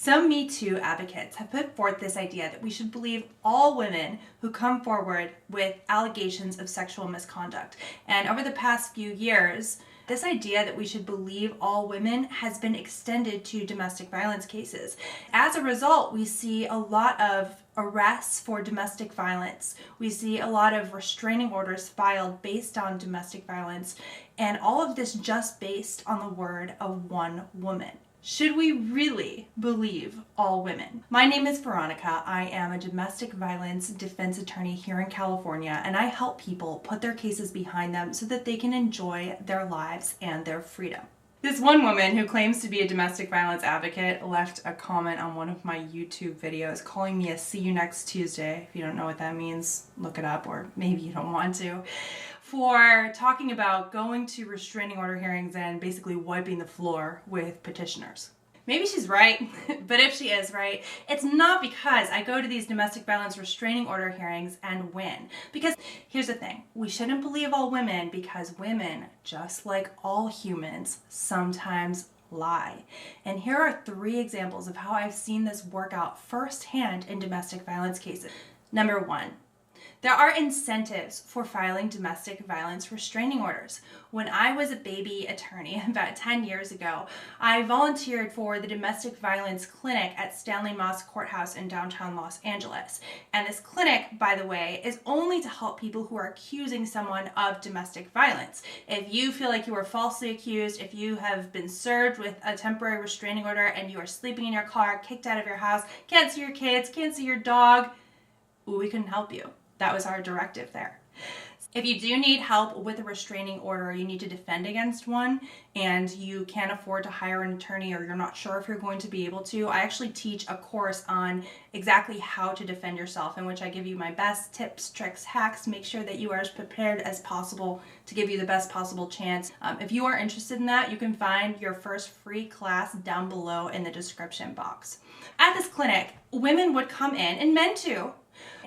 Some Me Too advocates have put forth this idea that we should believe all women who come forward with allegations of sexual misconduct. And over the past few years, this idea that we should believe all women has been extended to domestic violence cases. As a result, we see a lot of arrests for domestic violence. We see a lot of restraining orders filed based on domestic violence, and all of this just based on the word of one woman. Should we really believe all women? My name is Veronica. I am a domestic violence defense attorney here in California, and I help people put their cases behind them so that they can enjoy their lives and their freedom. This one woman who claims to be a domestic violence advocate left a comment on one of my YouTube videos calling me a "see you next Tuesday." If you don't know what that means, look it up, or maybe you don't want to. For talking about going to restraining order hearings and basically wiping the floor with petitioners. Maybe she's right, but if she is right, it's not because I go to these domestic violence restraining order hearings and win. Because here's the thing, we shouldn't believe all women because women, just like all humans, sometimes lie. And here are 3 examples of how I've seen this work out firsthand in domestic violence cases. Number 1. There are incentives for filing domestic violence restraining orders. When I was a baby attorney about 10 years ago, I volunteered for the domestic violence clinic at Stanley Moss Courthouse in downtown Los Angeles. And this clinic, by the way, is only to help people who are accusing someone of domestic violence. If you feel like you were falsely accused, if you have been served with a temporary restraining order and you are sleeping in your car, kicked out of your house, can't see your kids, can't see your dog, we couldn't help you. That was our directive there. If you do need help with a restraining order, you need to defend against one, and you can't afford to hire an attorney or you're not sure if you're going to be able to, I actually teach a course on exactly how to defend yourself, in which I give you my best tips, tricks, hacks, make sure that you are as prepared as possible to give you the best possible chance. If you are interested in that, you can find your first free class down below in the description box. At this clinic, women would come in, and men too,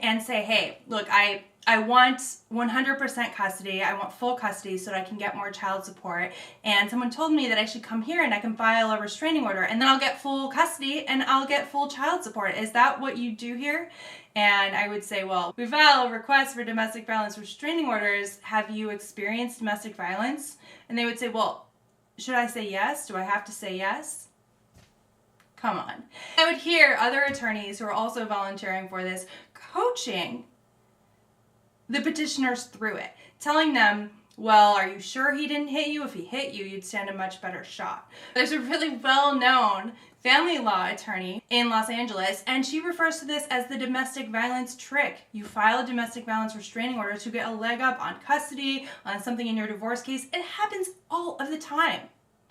and say, hey, look, I want 100% custody. I want full custody so that I can get more child support. And someone told me that I should come here and I can file a restraining order and then I'll get full custody and I'll get full child support. Is that what you do here? And I would say, well, we file a request for domestic violence restraining orders. Have you experienced domestic violence? And they would say, well, should I say yes? Do I have to say yes? Come on. I would hear other attorneys who are also volunteering for this coaching the petitioners through it, telling them, well, are you sure he didn't hit you? If he hit you, you'd stand a much better shot. There's a really well-known family law attorney in Los Angeles, and she refers to this as the domestic violence trick. You file a domestic violence restraining order to get a leg up on custody, on something in your divorce case. It happens all of the time.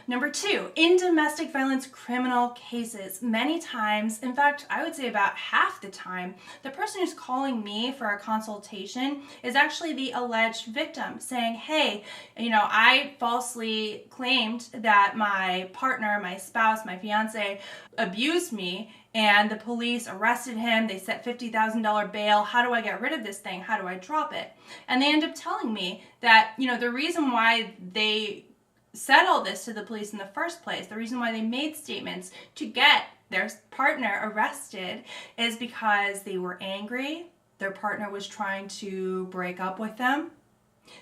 Number 2, in domestic violence criminal cases, many times, in fact, I would say about half the time, the person who's calling me for a consultation is actually the alleged victim saying, hey, I falsely claimed that my partner, my spouse, my fiance abused me and the police arrested him. They set $50,000 bail. How do I get rid of this thing? How do I drop it? And they end up telling me that, the reason why they said all this to the police in the first place, the reason why they made statements to get their partner arrested is because they were angry. Their partner was trying to break up with them.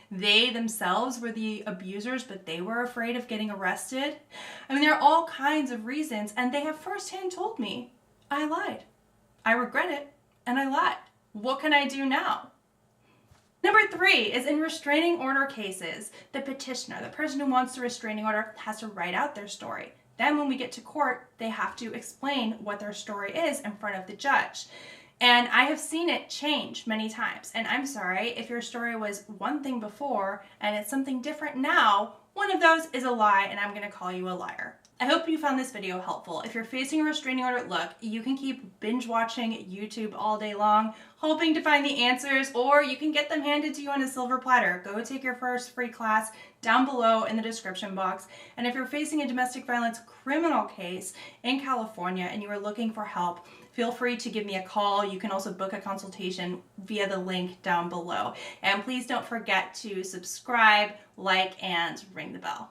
They themselves were the abusers, but they were afraid of getting arrested. There are all kinds of reasons, and they have firsthand told me, I lied. I regret it, and I lied. What can I do now? Number 3 is in restraining order cases, the petitioner, the person who wants the restraining order, has to write out their story. Then when we get to court, they have to explain what their story is in front of the judge. And I have seen it change many times. And I'm sorry, if your story was one thing before and it's something different now, one of those is a lie and I'm going to call you a liar. I hope you found this video helpful. If you're facing a restraining order, look, you can keep binge watching YouTube all day long, hoping to find the answers, or you can get them handed to you on a silver platter. Go take your first free class down below in the description box. And if you're facing a domestic violence criminal case in California and you are looking for help, feel free to give me a call. You can also book a consultation via the link down below. And please don't forget to subscribe, like, and ring the bell.